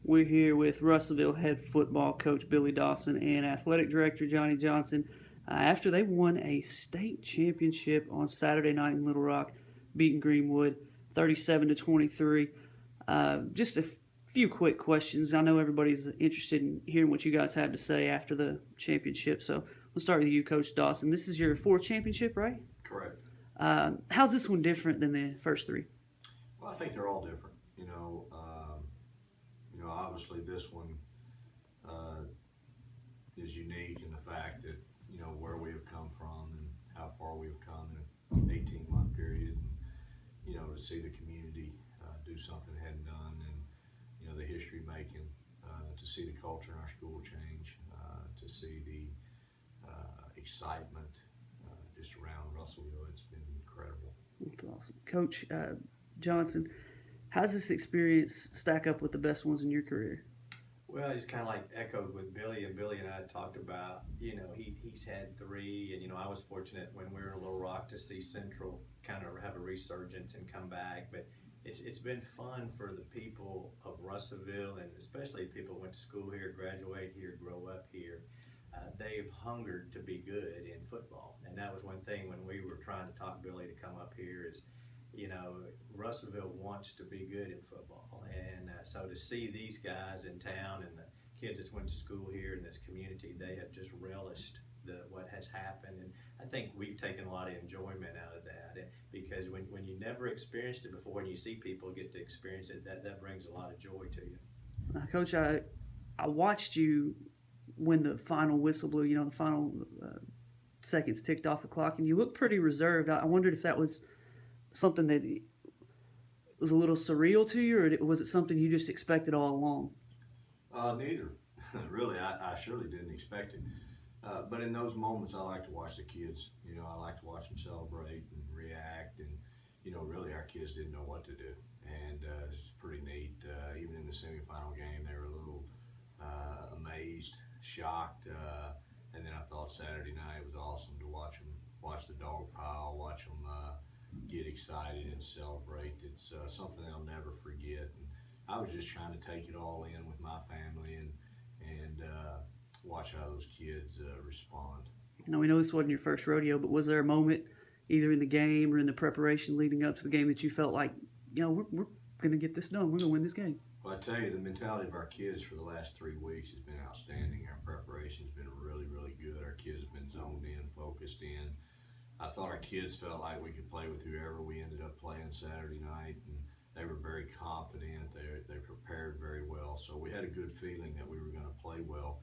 We're here with Russellville head football coach Billy Dawson and athletic director Johnny Johnson after they won a state championship on Saturday night in Little Rock, beating Greenwood 37 to 23. Just a few quick questions. I know everybody's interested in hearing what you guys have to say after the championship. So we'll start with you, Coach Dawson. This is your fourth championship, right? Correct. How's this one different than the first three? Well, I think they're all different. Obviously this one uh, is unique in the fact that where we have come from and how far we have come in an 18-month period, and to see the community do something they hadn't done, and the history making, to see the culture in our school change, to see the excitement just around Russellville. It's been incredible. That's awesome. Coach Johnson, how's this experience stack up with the best ones in your career? Well, it's kind of like echoed with Billy, and Billy and I talked about, he's had three, and, I was fortunate when we were in Little Rock to see Central kind of have a resurgence and come back. But it's been fun for the people of Russellville, and especially people who went to school here, graduate here, grow up here. They've hungered to be good in football, and that was one thing when we were trying to talk Billy to come up here is, Russellville wants to be good in football. And so to see these guys in town and the kids that went to school here in this community, they have just relished what has happened. And I think we've taken a lot of enjoyment out of that, because when you never experienced it before and you see people get to experience it, that brings a lot of joy to you. Coach, I watched you when the final whistle blew, the final seconds ticked off the clock, and you looked pretty reserved. I wondered if that was something that was a little surreal to you, or was it something you just expected all along? Neither. Really, I surely didn't expect it. But in those moments, I like to watch the kids. I like to watch them celebrate and react. And, really our kids didn't know what to do. And it's pretty neat. Even in the semifinal game, they were a little amazed, shocked. And then I thought Saturday night was awesome to watch the dog pile, watch them get excited and celebrate. It's something I'll never forget. And I was just trying to take it all in with my family and watch how those kids respond. Now, we know this wasn't your first rodeo, but was there a moment, either in the game or in the preparation leading up to the game, that you felt like, we're going to get this done, we're going to win this game? Well, I tell you, the mentality of our kids for the last 3 weeks has been outstanding. Our preparation has been really, really good. Our kids have been zoned in, focused in. I thought our kids felt like we could play with whoever we ended up playing Saturday night, and they were very confident. They prepared very well, so we had a good feeling that we were going to play well.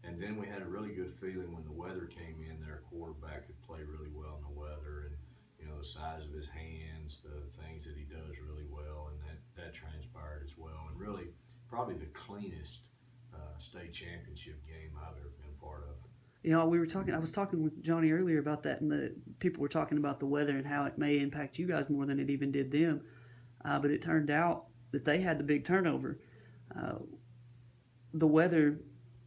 And then we had a really good feeling when the weather came in that our quarterback could play really well in the weather, and the size of his hands, the things that he does really well, and that transpired as well. And really, probably the cleanest state championship game I've ever been a part of. We were talking. I was talking with Johnny earlier about that, and the people were talking about the weather and how it may impact you guys more than it even did them. But it turned out that they had the big turnover. Uh, the weather.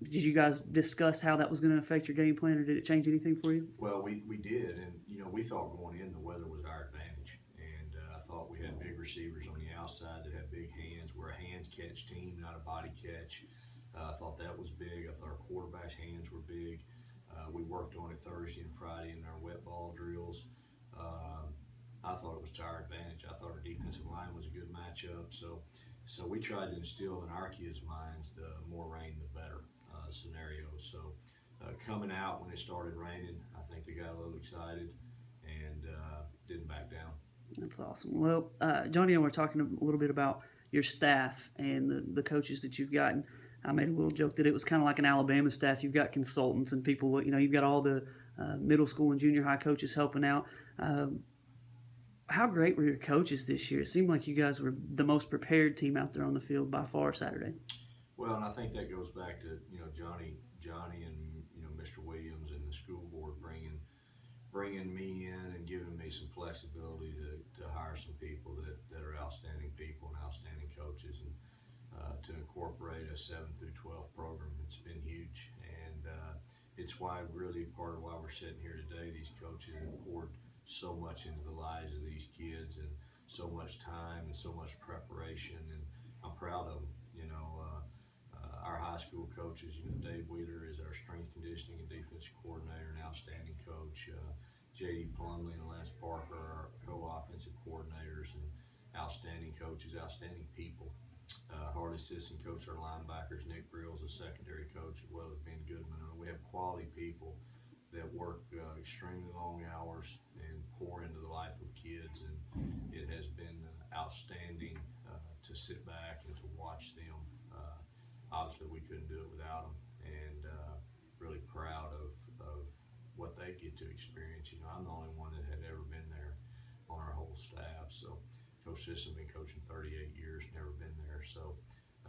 Did you guys discuss how that was going to affect your game plan, or did it change anything for you? Well, we did, and we thought going in the weather was our advantage, and I thought we had big receivers on the outside that had big hands. We're a hands catch team, not a body catch. I thought that was big. I thought our quarterback's hands were big. We worked on it Thursday and Friday in our wet ball drills. I thought it was to our advantage. I thought our defensive line was a good matchup. So we tried to instill in our kids' minds the more rain, the better scenario. So coming out when it started raining, I think they got a little excited and didn't back down. That's awesome. Well, Johnny and I were talking a little bit about your staff and the coaches that you've gotten. I made a little joke that it was kind of like an Alabama staff. You've got consultants and people, you've got all the middle school and junior high coaches helping out. How great were your coaches this year? It seemed like you guys were the most prepared team out there on the field by far Saturday. Well, and I think that goes back to Johnny, and Mr. Williams and the school board bringing me in and giving me some flexibility to hire some people that are outstanding people and outstanding coaches, and to incorporate a 7 through 12 program. It's been huge, and it's why really part of why we're sitting here today. These coaches have poured so much into the lives of these kids, and so much time and so much preparation, and I'm proud of them. high school coaches, Dave Wheeler is our strength conditioning and defensive coordinator, an outstanding coach. J.D. Plumley and Les Parker are our co-offensive coordinators and outstanding coaches, outstanding people. Harley Sisson coached our linebackers. Nick Brill's a secondary coach, as well as Ben Goodman. We have quality people that work extremely long hours and pour into the life of kids, and it has been outstanding to sit back and to watch them. Obviously, we couldn't do it without them, and really proud of what they get to experience. I'm the only one that had ever been there on our whole staff. So Coach Sisson been coaching 38 years, never been there. So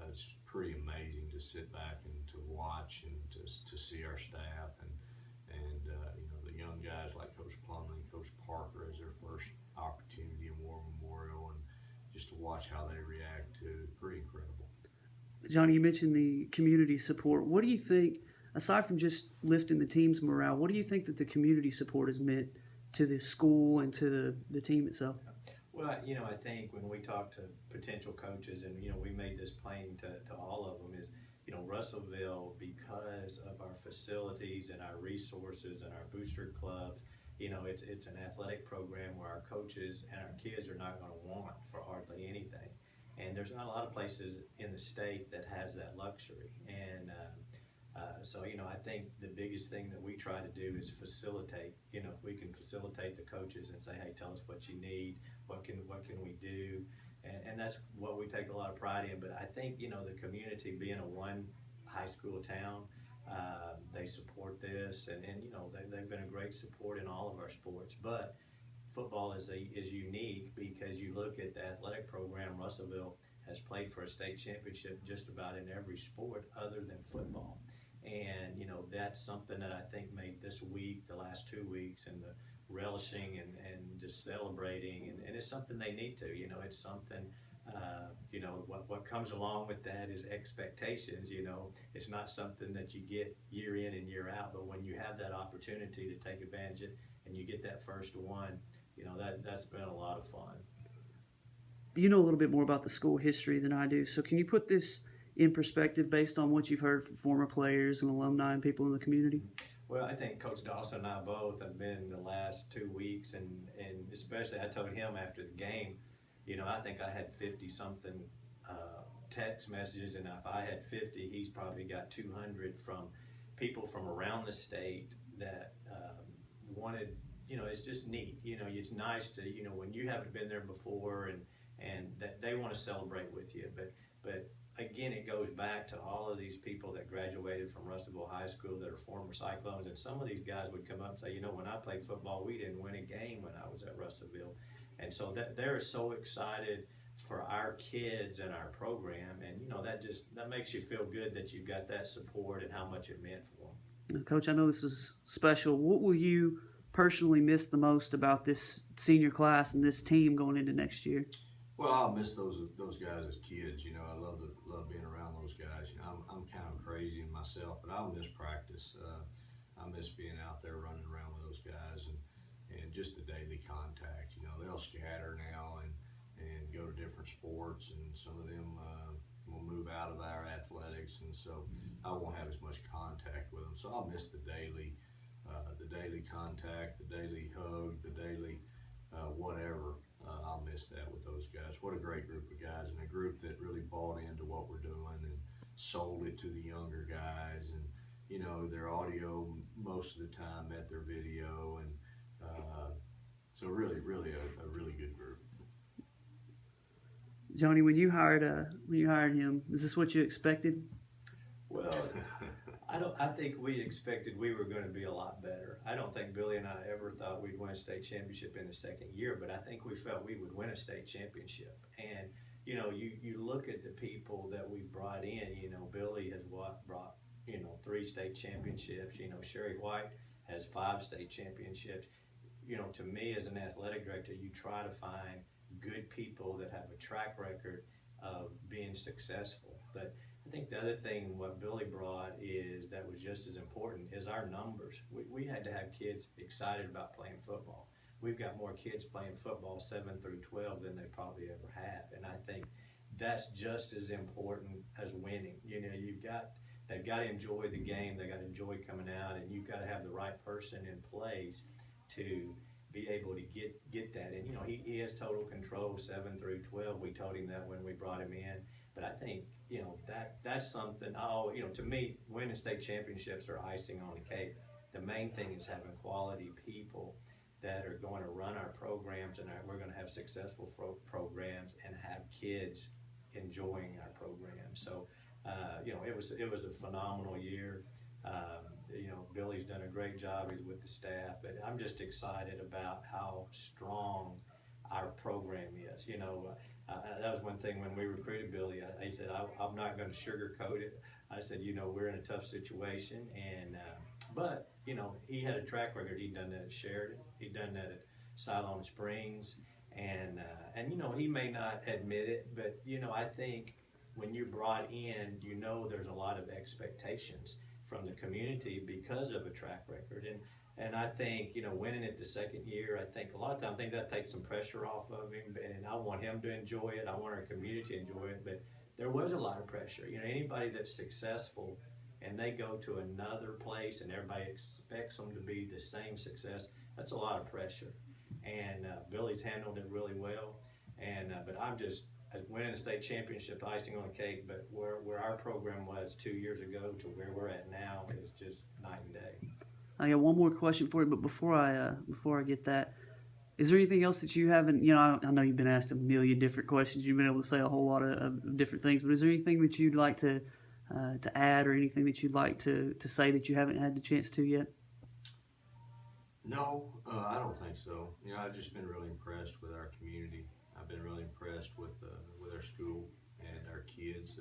it's pretty amazing to sit back and to watch and to see our staff and the young guys like Coach Plumley and Coach Parker as their first opportunity in War Memorial, and just to watch how they react to it, pretty incredible. Johnny, you mentioned the community support. What do you think, aside from just lifting the team's morale, what do you think that the community support has meant to the school and to the team itself? Well, I think when we talk to potential coaches, and we made this plain to all of them, is Russellville, because of our facilities and our resources and our booster clubs, it's an athletic program where our coaches and our kids are not going to want for hardly anything. And there's not a lot of places in the state that has that luxury. And so I think the biggest thing that we try to do is facilitate. If we can facilitate the coaches and say, hey, tell us what you need, what can we do, and that's what we take a lot of pride in. But I think the community, being a one high school town, they support this, and they've been a great support in all of our sports. But football is unique because you look at the athletic program. Russellville has played for a state championship just about in every sport other than football. And that's something that I think made this week, the last 2 weeks, and the relishing and just celebrating, and it's something they need to. It's something. What comes along with that is expectations. It's not something that you get year in and year out, but when you have that opportunity to take advantage of it and you get that first one, that's been a lot of fun. You know a little bit more about the school history than I do, so can you put this in perspective based on what you've heard from former players and alumni and people in the community? Well, I think Coach Dawson and I both have been the last 2 weeks, and especially I told him after the game, I think I had 50-something text messages, and if I had 50, he's probably got 200 from people from around the state that wanted, it's just neat. It's nice to, when you haven't been there before, and that they want to celebrate with you. But again, it goes back to all of these people that graduated from Russellville High School that are former Cyclones, and some of these guys would come up and say, when I played football, we didn't win a game when I was at Russellville. And so that they're so excited for our kids and our program, and that makes you feel good that you've got that support and how much it meant for them. Coach, I know this is special. What will you personally miss the most about this senior class and this team going into next year? Well, I'll miss those guys as kids. I love being around those guys. I'm kind of crazy in myself, but I'll miss practice. I miss being out there running around with those guys and just the daily contact. They'll scatter now and go to different sports, and some of them will move out of our athletics, and so I won't have as much contact with them. So I'll miss the daily contact, the daily hug, the daily whatever. I'll miss that with those guys. What a great group of guys, and a group that really bought into what we're doing and sold it to the younger guys. And their audio most of the time met their video, and so really a really good group. Johnny, when you hired him, is this what you expected? Well, I think we expected we were going to be a lot better. I don't think Billy and I ever thought we'd win a state championship in the second year, but I think we felt we would win a state championship. And you look at the people that we've brought in. Billy has brought 3 state championships. Sherry White has 5 state championships. To me as an athletic director, you try to find good people that have a track record of being successful. But I think the other thing what Billy brought is that was just as important is our numbers. We had to have kids excited about playing football. We've got more kids playing football 7 through 12 than they probably ever have, and I think that's just as important as winning. You've got they've got to enjoy the game. They got to enjoy coming out, and you've got to have the right person in place to be able to get that. And he has total control 7 through 12. We told him that when we brought him in. But I think that's something. To me, winning state championships are icing on the cake. The main thing is having quality people that are going to run our programs, and we're going to have successful programs and have kids enjoying our programs. So, it was a phenomenal year. Billy's done a great job. He's with the staff, but I'm just excited about how strong our program is. That was one thing when we recruited Billy. I said, I'm not going to sugarcoat it. I said, we're in a tough situation, and but he had a track record. He'd done that at Sheridan. He'd done that at Cyclones Springs, and he may not admit it, but I think when you're brought in, there's a lot of expectations from the community because of a track record, and I think winning it the second year, I think a lot of times that takes some pressure off of him, and I want him to enjoy it. I want our community to enjoy it, but there was a lot of pressure. Anybody that's successful and they go to another place and everybody expects them to be the same success, that's a lot of pressure. And Billy's handled it really well. And but I'm just winning a state championship, icing on the cake. But where our program was 2 years ago to where we're at now is just night and day. I got one more question for you, but before I get that, is there anything else that you haven't? I know you've been asked a million different questions. You've been able to say a whole lot of different things, but is there anything that you'd like to add, or anything that you'd like to say that you haven't had the chance to yet? No, I don't think so. I've just been really impressed with our community. I've been really impressed with our school and our kids.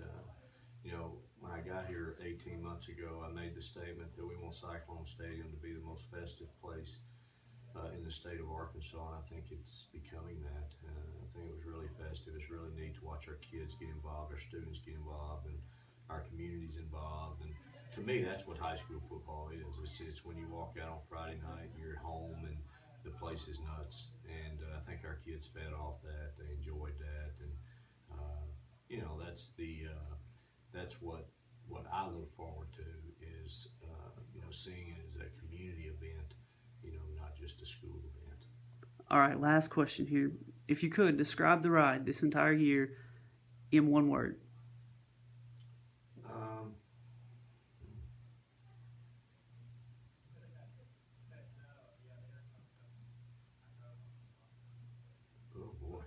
When I got here 18 months ago, I made the statement that we want Cyclone Stadium to be the most festive place in the state of Arkansas, and I think it's becoming that. I think it was really festive. It's really neat to watch our kids get involved, our students get involved, and our community's involved. And to me, that's what high school football is. It's when you walk out on Friday night, you're at home, and the place is nuts. And I think our kids fed off that. They enjoyed that, and that's what I look forward to is seeing it as a community event, not just a school event. All right, last question here. If you could describe the ride this entire year in one word. Oh boy,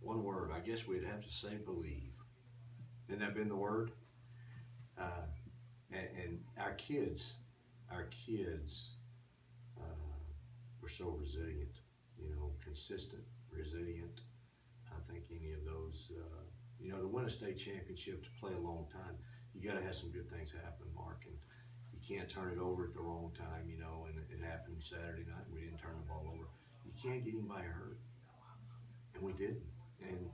one word. I guess we'd have to say believe. Hasn't that been the word? And our kids were so resilient, consistent, resilient. I think any of those, to win a state championship, to play a long time, you got to have some good things happen, Mark, and you can't turn it over at the wrong time, and it happened Saturday night. We didn't turn the ball over. You can't get anybody hurt, and we didn't. And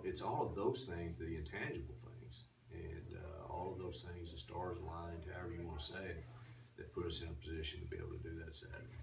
it's all of those things, the intangible things, and all of those things, the stars aligned, however you want to say it, that put us in a position to be able to do that Saturday.